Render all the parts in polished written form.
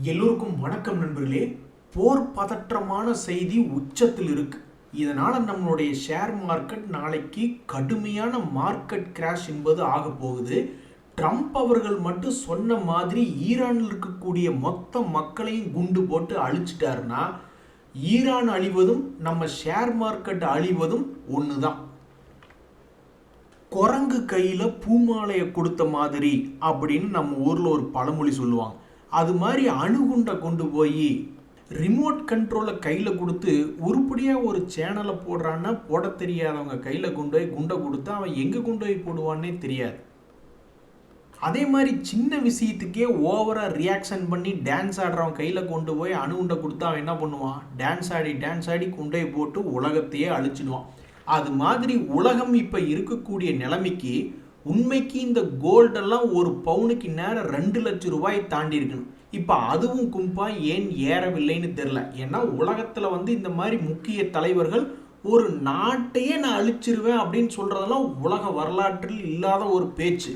எல்லோருக்கும் வணக்கம் நண்பர்களே. போர் பதற்றமான செய்தி உச்சத்தில் இருக்கு. இதனால நம்மளுடைய ஷேர் மார்க்கெட் நாளைக்கு கடுமையான மார்க்கெட் கிராஷ் என்பது ஆக போகுது. ட்ரம்ப் அவர்கள் மட்டும் சொன்ன மாதிரி ஈரானில் இருக்கக்கூடிய மொத்த மக்களையும் குண்டு போட்டு அழிச்சிட்டாருன்னா ஈரான் அழிவதும் நம்ம ஷேர் மார்க்கெட் அழிவதும் ஒன்று தான். குரங்கு கையில் பூமாலையை கொடுத்த மாதிரி அப்படின்னு நம்ம ஊரில் ஒரு பழமொழி சொல்லுவாங்க. அது மாதிரி அணுகுண்டை கொண்டு போய் ரிமோட் கண்ட்ரோலை கையில் கொடுத்து உருப்படியாக ஒரு சேனலை போடுறான்னா போட தெரியாதவங்க கையில் கொண்டு போய் குண்டை கொடுத்து அவன் எங்கே கொண்டு போய் போடுவான்னே தெரியாது. அதே மாதிரி சின்ன விஷயத்துக்கே ஓவராக ரியாக்ஷன் பண்ணி டான்ஸ் ஆடுறவன் கையில் கொண்டு போய் அணுகுண்டை கொடுத்து அவன் என்ன பண்ணுவான்? டான்ஸ் ஆடி கொண்டு போய் போட்டு உலகத்தையே அழிச்சிடுவான். அது மாதிரி உலகம் இப்போ இருக்கக்கூடிய நிலைமைக்கு உண்மைக்கு இந்த கோல்டெல்லாம் ஒரு பவுனுக்கு நேரம் 2 லட்சம் ரூபாய் தாண்டி இருக்கணும். இப்போ அதுவும் கும்பா ஏன் ஏறவில்லைன்னு தெரில. ஏன்னா உலகத்தில் இந்த மாதிரி முக்கிய தலைவர்கள் ஒரு நாட்டையே நான் அழிச்சிருவேன் அப்படின்னு சொல்கிறதெல்லாம் உலக வரலாற்றில் இல்லாத ஒரு பேச்சு.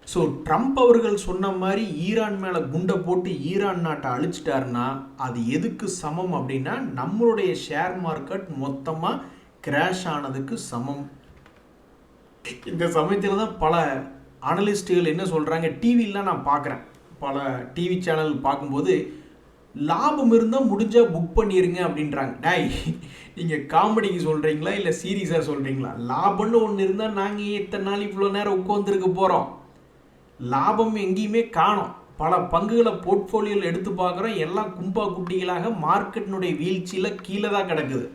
ஸோ ட்ரம்ப் அவர்கள் சொன்ன மாதிரி ஈரான் மேலே குண்டை போட்டு ஈரான் நாட்டை அழிச்சிட்டாருன்னா அது எதுக்கு சமம் அப்படின்னா நம்மளுடைய ஷேர் மார்க்கெட் மொத்தமாக கிராஷ் ஆனதுக்கு சமம். இந்த சமயத்தில் தான் பல அனலிஸ்ட்டுகள் என்ன சொல்கிறாங்க, டிவிலாம் நான் பார்க்குறேன், பல டிவி சேனல் பார்க்கும்போது லாபம் இருந்தால் முடிஞ்சால் புக் பண்ணிடுங்க அப்படின்றாங்க. டாய், நீங்கள் காமெடிக்கு சொல்கிறீங்களா இல்லை சீரியஸாக சொல்கிறீங்களா? லாபம்னு ஒன்று இருந்தால் நாங்கள் இத்தனை நாள் இவ்வளோ நேரம் உட்காந்துருக்க போகிறோம். லாபம் எங்கேயுமே காணோம். பல பங்குகளை போர்ட்ஃபோலியோவில் எடுத்து பார்க்குறோம், எல்லாம் கும்பா குட்டிகளாக மார்க்கெட்டினுடைய வீழ்ச்சியில் கீழே தான் கிடக்குது.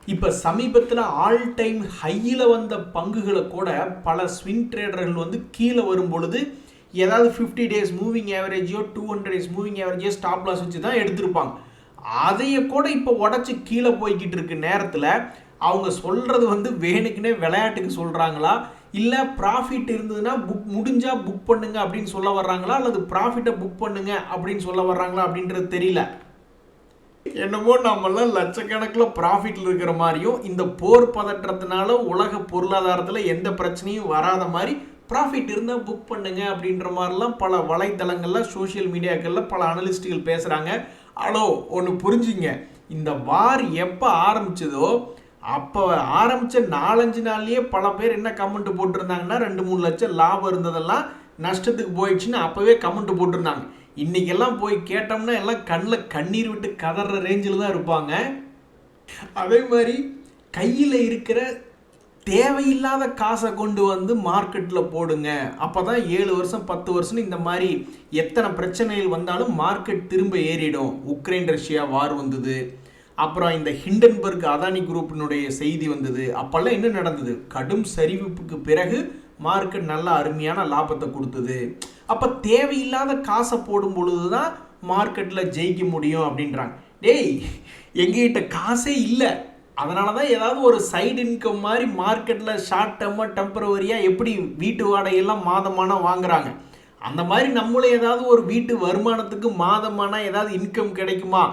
இப்போ சமீபத்தில் ஆல் டைம் ஹையில் வந்த பங்குகளை கூட பல ஸ்விங் ட்ரேடர்கள் கீழே வரும் பொழுது ஏதாவது 50 டேஸ் மூவிங் ஆவரேஜோ 200 டேஸ் மூவிங் ஆவரேஜோ ஸ்டாப் லாஸ் வச்சு தான் எடுத்திருப்பாங்க. அதையே கூட இப்போ உடச்சி கீழே போய்கிட்டு இருக்கு நேரத்தில் அவங்க சொல்கிறது வேணுக்குன்னே விளையாட்டுக்கு சொல்கிறாங்களா இல்லை ப்ராஃபிட் இருந்ததுன்னா முடிஞ்சால் புக் பண்ணுங்க அப்படின்னு சொல்ல வர்றாங்களா அல்லது ப்ராஃபிட்டை புக் பண்ணுங்க அப்படின்னு சொல்ல வர்றாங்களா அப்படின்றது தெரியல. என்னமோ நம்மளாம் லட்சக்கணக்கில் ப்ராஃபிட்டில் இருக்கிற மாதிரியும் இந்த போர் பதற்றத்தினால உலக பொருளாதாரத்தில் எந்த பிரச்சனையும் வராத மாதிரி ப்ராஃபிட் இருந்தால் புக் பண்ணுங்க அப்படின்ற மாதிரிலாம் பல வலைத்தளங்களில் சோஷியல் மீடியாக்களில் பல அனலிஸ்ட்டுகள் பேசுகிறாங்க. ஹலோ, ஒன்று புரிஞ்சுங்க, இந்த வார் எப்போ ஆரம்பிச்சதோ அப்போ ஆரம்பித்த 4-5 நாள்லேயே பல பேர் என்ன கமெண்ட் போட்டிருந்தாங்கன்னா 2-3 லட்சம் லாபம் இருந்ததெல்லாம் நஷ்டத்துக்கு போயிடுச்சுன்னு அப்போவே கமெண்ட் போட்டிருந்தாங்க. இன்றைக்கெல்லாம் போய் கேட்டோம்னா எல்லாம் கண்ணில் கண்ணீர் விட்டு கதற ரேஞ்சில் தான் இருப்பாங்க. அதே மாதிரி கையில் இருக்கிற தேவையில்லாத காசை கொண்டு மார்க்கெட்டில் போடுங்க, அப்போ தான் 7 வருஷம் 10 வருஷம் இந்த மாதிரி எத்தனை பிரச்சனைகள் வந்தாலும் மார்க்கெட் திரும்ப ஏறிடும். உக்ரைன் ரஷ்யா வார் வந்தது, அப்புறம் இந்த ஹிண்டன்பர்க் அதானி குரூப்பினுடைய செய்தி வந்தது. அப்போல்லாம் என்ன நடந்தது? கடும் சரிவுக்கு பிறகு மார்க்கெட் நல்ல அருமையான லாபத்தை கொடுத்தது. அப்போ தேவையில்லாத காசை போடும் பொழுது தான் மார்க்கெட்டில் ஜெயிக்க முடியும் அப்படின்றாங்க. டேய், எங்ககிட்ட காசே இல்லை, அதனால தான் ஏதாவது ஒரு சைடு இன்கம் மாதிரி மார்க்கெட்டில் ஷார்ட் டேர்மாக டெம்பரவரியாக எப்படி வீட்டு வாடகையெல்லாம் மாதமான வாங்குறாங்க, அந்த மாதிரி நம்மளும் ஏதாவது ஒரு வீட்டு வருமானத்துக்கு மாதமான ஏதாவது இன்கம் கிடைக்குமா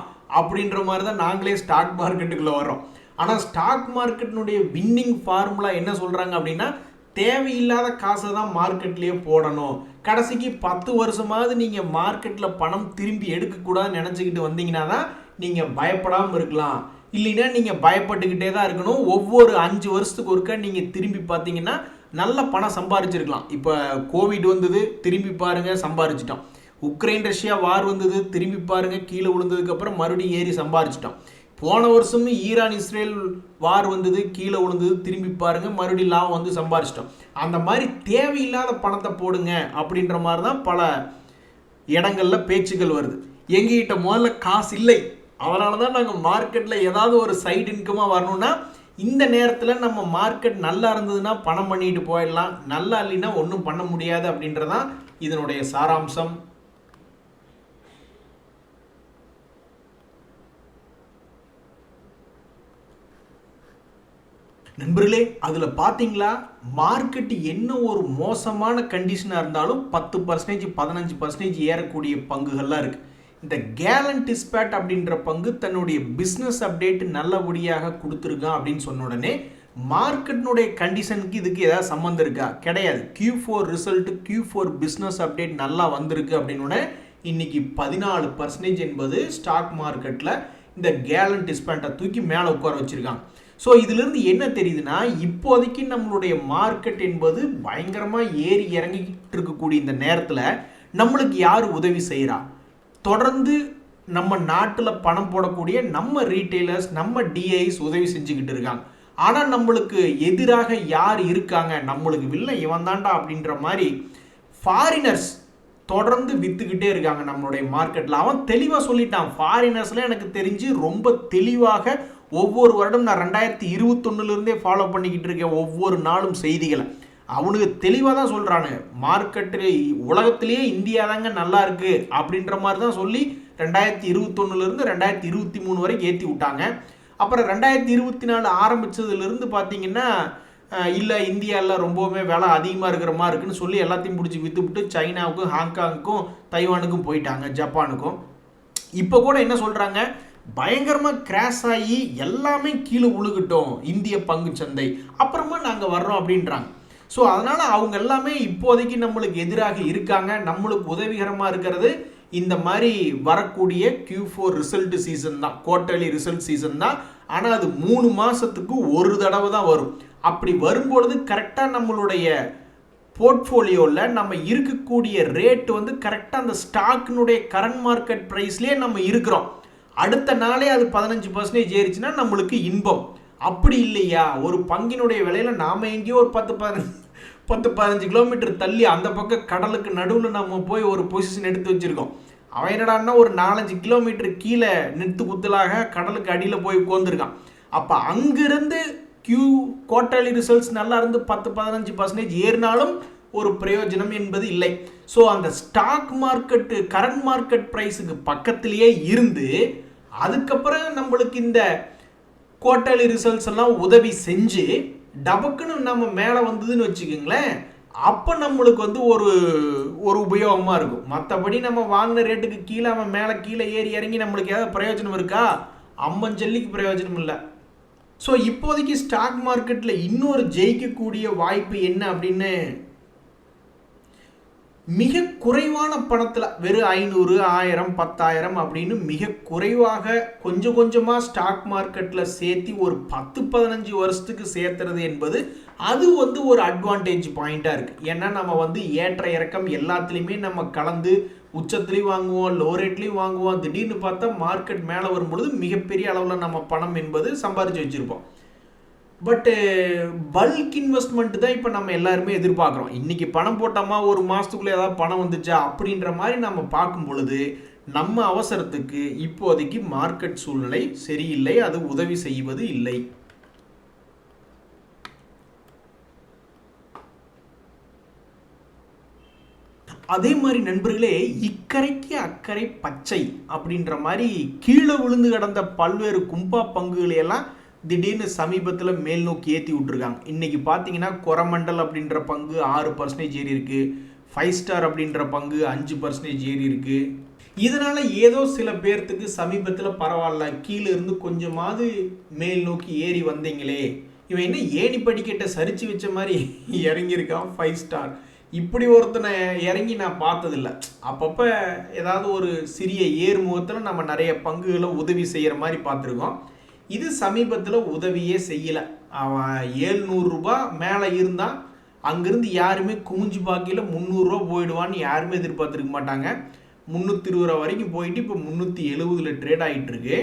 அப்படின்ற மாதிரி தான் நாங்களே ஸ்டாக் மார்க்கெட்டுக்குள்ளே வரோம். ஆனால் ஸ்டாக் மார்க்கெட்டினுடைய வின்னிங் ஃபார்முலா என்ன சொல்கிறாங்க அப்படின்னா தேவையில்லாத காசை தான் மார்க்கெட்லேயே போடணும். கடைசிக்கு 10 வருஷமாவது நீங்கள் மார்க்கெட்டில் பணம் திரும்பி எடுக்கக்கூடாதுன்னு நினச்சிக்கிட்டு வந்தீங்கன்னா தான் நீங்கள் பயப்படாமல் இருக்கலாம். இல்லைன்னா நீங்கள் பயப்பட்டுக்கிட்டே தான் இருக்கணும். ஒவ்வொரு 5 வருஷத்துக்கு ஒருக்கா நீங்கள் திரும்பி பார்த்தீங்கன்னா நல்ல பணம் சம்பாரிச்சிருக்கலாம். இப்போ கோவிட் வந்தது, திரும்பி பாருங்கள் சம்பாரிச்சிட்டோம். உக்ரைன் ரஷ்யா வார் வந்தது, திரும்பி பாருங்கள் கீழே விழுந்ததுக்கப்புறம் மறுபடியும் ஏறி சம்பாரிச்சிட்டோம். போன வருஷமும் ஈரான் இஸ்ரேல் வார் வந்தது, கீழே விழுந்தது, திரும்பி பாருங்க மறுபடியும் லாபம் சம்பாரிச்சிட்டோம். அந்த மாதிரி தேவையில்லாத பணத்தை போடுங்க அப்படின்ற மாதிரி தான் பல இடங்கள்ல பேச்சுகள் வருது. எங்ககிட்ட முதல்ல காசு இல்லை, அதனால தான் நாங்கள் மார்க்கெட்டில் ஏதாவது ஒரு சைடு இன்கமாக வரணும்னா இந்த நேரத்தில் நம்ம மார்க்கெட் நல்லா இருந்ததுன்னா பணம் பண்ணிட்டு போயிடலாம், நல்லா இல்லைன்னா ஒன்றும் பண்ண முடியாது அப்படின்றதான் இதனுடைய சாராம்சம். நண்பர்களே, அதில் பார்த்தீங்களா மார்க்கெட்டு என்ன ஒரு மோசமான கண்டிஷனாக இருந்தாலும் 10% 15% ஏறக்கூடிய பங்குகள்லாம் இருக்குது. இந்த கேலன் டிஸ்பேட் அப்படின்ற பங்கு தன்னுடைய பிஸ்னஸ் அப்டேட் நல்லபடியாக கொடுத்துருக்கான் அப்படின்னு சொன்ன உடனே மார்க்கெட்னுடைய கண்டிஷனுக்கு இதுக்கு ஏதாவது சம்மந்தம் இருக்கா? கிடையாது. Q4 result, Q4 business update நல்லா வந்திருக்கு அப்படின்னு இன்னைக்கு 14% என்பது ஸ்டாக் மார்க்கெட்டில் இந்த கேலன் டிஸ்பேண்ட்டை தூக்கி மேலே உட்கார வச்சுருக்காங்க. ஸோ இதிலிருந்து என்ன தெரியுதுன்னா, இப்போதைக்கு நம்மளுடைய மார்க்கெட் என்பது பயங்கரமாக ஏறி இறங்கிக்கிட்டு இருக்கக்கூடிய இந்த நேரத்தில் நம்மளுக்கு யார் உதவி செய்கிறா? தொடர்ந்து நம்ம நாட்டில் பணம் போடக்கூடிய நம்ம ரீட்டைலர்ஸ், நம்ம டிஐஸ் உதவி செஞ்சுக்கிட்டு இருக்காங்க. ஆனால் நம்மளுக்கு எதிராக யார் இருக்காங்க? நம்மளுக்கு வில்லை இவன் தாண்டா அப்படின்ற மாதிரி ஃபாரினர்ஸ் தொடர்ந்து வித்துக்கிட்டே இருக்காங்க நம்மளுடைய மார்க்கெட்டில். அவன் தெளிவாக சொல்லிட்டான். ஃபாரினர்ஸில் எனக்கு தெரிஞ்சு ரொம்ப தெளிவாக ஒவ்வொரு வருடம் நான் 2021 ஃபாலோ பண்ணிக்கிட்டு இருக்கேன் ஒவ்வொரு நாளும் செய்திகளை. அவனுக்கு தெளிவாக தான் சொல்கிறானு, மார்க்கெட்டு உலகத்திலேயே இந்தியா தாங்க நல்லா இருக்குது அப்படின்ற மாதிரி தான் சொல்லி 2021 2023 வரைக்கும் ஏற்றி விட்டாங்க. அப்புறம் 2024 ஆரம்பித்ததுலேருந்து பார்த்தீங்கன்னா, இல்லை இந்தியாவில் ரொம்பவுமே விலை அதிகமாக இருக்கிற மாதிரி இருக்குன்னு சொல்லி எல்லாத்தையும் பிடிச்சி விற்றுவிட்டு சைனாவுக்கும், ஹாங்காங்குக்கும், தைவானுக்கும் போயிட்டாங்க, ஜப்பானுக்கும். இப்போ கூட என்ன சொல்கிறாங்க, பயங்கரமாக கிராஷ் ஆகி எல்லாமே கீழே உழுகட்டும் இந்திய பங்கு சந்தை, அப்புறமா நாங்கள் வர்றோம் அப்படின்றாங்க. ஸோ அதனால் அவங்க எல்லாமே இப்போதைக்கு நம்மளுக்கு எதிராக இருக்காங்க. நம்மளுக்கு உதவிகரமாக இருக்கிறது இந்த மாதிரி வரக்கூடிய Q4 ரிசல்ட் சீசன் தான், குவார்ட்டர்லி ரிசல்ட் சீசன் தான். ஆனால் அது 3 மாதத்துக்கு ஒரு தடவை தான் வரும். அப்படி வரும்பொழுது கரெக்டாக நம்மளுடைய போர்ட்ஃபோலியோவில் நம்ம இருக்கக்கூடிய ரேட் வந்து கரெக்டாக அந்த ஸ்டாக்கினுடைய கரண்ட் மார்க்கெட் ப்ரைஸ்லேயே நம்ம இருக்கிறோம். அடுத்த நாளே அது 15% ஏறிச்சுன்னா நம்மளுக்கு இன்பம். அப்படி இல்லையா, ஒரு பங்கினுடைய விலையில் நாம் எங்கேயோ ஒரு 10-15 கிலோமீட்டர் தள்ளி அந்த பக்கம் கடலுக்கு நடுவில் நம்ம போய் ஒரு பொசிஷன் எடுத்து வச்சுருக்கோம். அவன் என்னடான்னா ஒரு 4-5 கிலோமீட்டர் கீழே நிறுத்து குத்தலாக கடலுக்கு அடியில் போய் உட்காந்துருக்கான். அப்போ அங்கிருந்து குவார்ட்டர்லி ரிசல்ட்ஸ் நல்லா இருந்து 10-15% ஏறினாலும் ஒரு பிரயோஜனம் என்பது இல்லை. ஸோ அந்த ஸ்டாக் மார்க்கெட்டு கரண்ட் மார்க்கெட் ப்ரைஸுக்கு பக்கத்திலேயே இருந்து அதுக்கப்புறம் நம்மளுக்கு இந்த குவார்ட்டர்லி ரிசல்ட்ஸ் எல்லாம் உதவி செஞ்சு டபக்குன்னு நம்ம மேலே வந்ததுன்னு வச்சுக்கோங்களேன், அப்போ நம்மளுக்கு வந்து ஒரு உபயோகமாக இருக்கும். மற்றபடி நம்ம வாங்கின ரேட்டுக்கு கீழே அவன் மேலே கீழே ஏறி இறங்கி நம்மளுக்கு ஏதாவது பிரயோஜனம் இருக்கா? அம்மஞ்சல்லிக்கு பிரயோஜனம் இல்லை. ஸோ இப்போதைக்கு ஸ்டாக் மார்க்கெட்டில் இன்னொரு ஜெயிக்கக்கூடிய வாய்ப்பு என்ன அப்படின்னு, மிக குறைவான பணத்தில் வெறும் 500, 1000, 10,000 அப்படின்னு மிக குறைவாக கொஞ்சம் கொஞ்சமாக ஸ்டாக் மார்க்கெட்டில் சேர்த்து ஒரு 10-15 வருஷத்துக்கு சேர்த்துறது என்பது அது வந்து ஒரு அட்வான்டேஜ் பாயிண்ட்டாக இருக்குது. ஏன்னா நம்ம வந்து ஏற்ற இறக்கம் எல்லாத்துலேயுமே நம்ம கலந்து உச்சத்துலேயும் வாங்குவோம், லோ ரேட்லேயும் வாங்குவோம். திடீர்னு பார்த்தா மார்க்கெட் மேலே வரும்பொழுது மிகப்பெரிய அளவில் நம்ம பணம் என்பது சம்பாதிச்சு வச்சுருப்போம். பட்டு பல்க் இன்வெஸ்ட்மெண்ட் தான் இப்போ நம்ம எல்லாருமே எதிர்பார்க்குறோம். இன்றைக்கி பணம் போட்டோமா ஒரு மாதத்துக்குள்ளே ஏதாவது பணம் வந்துச்சா அப்படின்ற மாதிரி நம்ம பார்க்கும் பொழுது நம்ம அவசரத்துக்கு இப்போதைக்கு மார்க்கெட் சூழ்நிலை சரியில்லை, அது உதவி செய்வது இல்லை. அதே மாதிரி நண்பர்களே, இக்கரைக்கு அக்கறை பச்சை அப்படின்ற மாதிரி கீழே விழுந்து கிடந்த பல்வேறு கும்பா பங்குகளையெல்லாம் திடீர்னு சமீபத்தில் மேல் நோக்கி ஏற்றி விட்டுருக்காங்க. இன்றைக்கி பார்த்தீங்கன்னா கொரமண்டல் அப்படின்ற பங்கு 6% ஏறி இருக்குது, 5 ஸ்டார் அப்படின்ற பங்கு 5% ஏறி இருக்குது. இதனால் ஏதோ சில பேர்த்துக்கு சமீபத்தில் பரவாயில்ல, கீழே இருந்து கொஞ்சமாவது மேல் நோக்கி ஏறி வந்தீங்களே, இவன் என்ன ஏணி படிக்கட்டை சரிச்சு வச்ச மாதிரி இறங்கியிருக்கான் 5 ஸ்டார். இப்படி ஒருத்தனை இறங்கி நான் பார்த்ததில்ல. அப்பப்போ ஏதாவது ஒரு சிறிய ஏறுமுகத்தில் நம்ம நிறைய பங்குகளை உதவி செய்கிற மாதிரி பார்த்துருக்கோம். இது சமீபத்தில் உதவியே செய்யலை. அவன் 700 ரூபா மேலே இருந்தான், அங்கேருந்து யாருமே குமிஞ்சு பார்க்கல 300 ரூபா போயிடுவான்னு யாருமே எதிர்பார்த்துருக்க மாட்டாங்க. 320 ரூபா வரைக்கும் போயிட்டு இப்போ 370 ட்ரேட் ஆகிட்டு இருக்கு.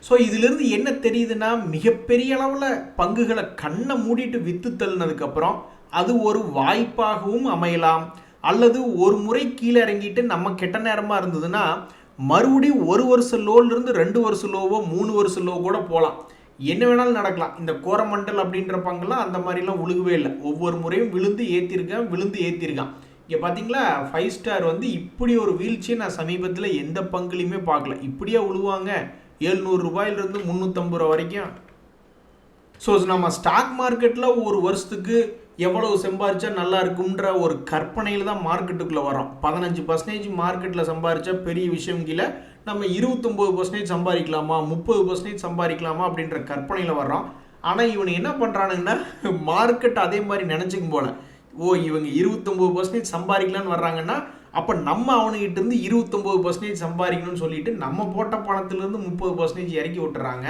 ஸோ இதிலிருந்து என்ன தெரியுதுன்னா, மிகப்பெரிய அளவில் பங்குகளை கண்ணை மூடிட்டு விற்று தள்ளினதுக்கப்புறம் அது ஒரு வாய்ப்பாகவும் அமையலாம். அல்லது ஒரு முறை கீழே இறங்கிட்டு நம்ம கெட்ட நேரமாக இருந்ததுன்னா மறுபடியும் 1 வருஷ லோவிலிருந்து 2 வருஷ லோவோ 3 வருஷ லோ கூட போகலாம். என்ன வேணாலும் நடக்கலாம். இந்த கோரமண்டல் அப்படின்ற பங்குலாம் அந்த மாதிரிலாம் உழுகவே இல்லை. ஒவ்வொரு முறையும் விழுந்து ஏற்றிருக்கான். இங்கே பார்த்தீங்களா 5 ஸ்டார் வந்து இப்படி ஒரு வீழ்ச்சியை நான் சமீபத்தில் எந்த பங்குலையுமே பார்க்கல. இப்படியே உழுவாங்க 700 ரூபாயிலிருந்து 350 ரூபா வரைக்கும். ஸோ நம்ம ஸ்டாக் மார்க்கெட்டில் ஒரு வருஷத்துக்கு எவ்வளவு சம்பாரிச்சா நல்லா இருக்கும்ன்ற ஒரு கற்பனையில் தான் மார்க்கெட்டுக்குள்ளே வரோம். 15% மார்க்கெட்டில் சம்பாரிச்சா பெரிய விஷயம் கீழே நம்ம 29% சம்பாதிக்கலாமா, 30% சம்பாதிக்கலாமா அப்படின்ற கற்பனையில் வர்றோம். ஆனால் இவனு என்ன பண்ணுறானுங்கன்னா, மார்க்கெட் அதே மாதிரி நினச்சிக்கும் போல ஓ இவங்க 29% சம்பாதிக்கலான்னு வர்றாங்கன்னா அப்போ நம்ம அவனுகிட்ட இருந்து 29% சம்பாதிக்கணும்னு சொல்லிட்டு நம்ம போட்ட பணத்திலிருந்து 30% இறக்கி விட்டுறாங்க.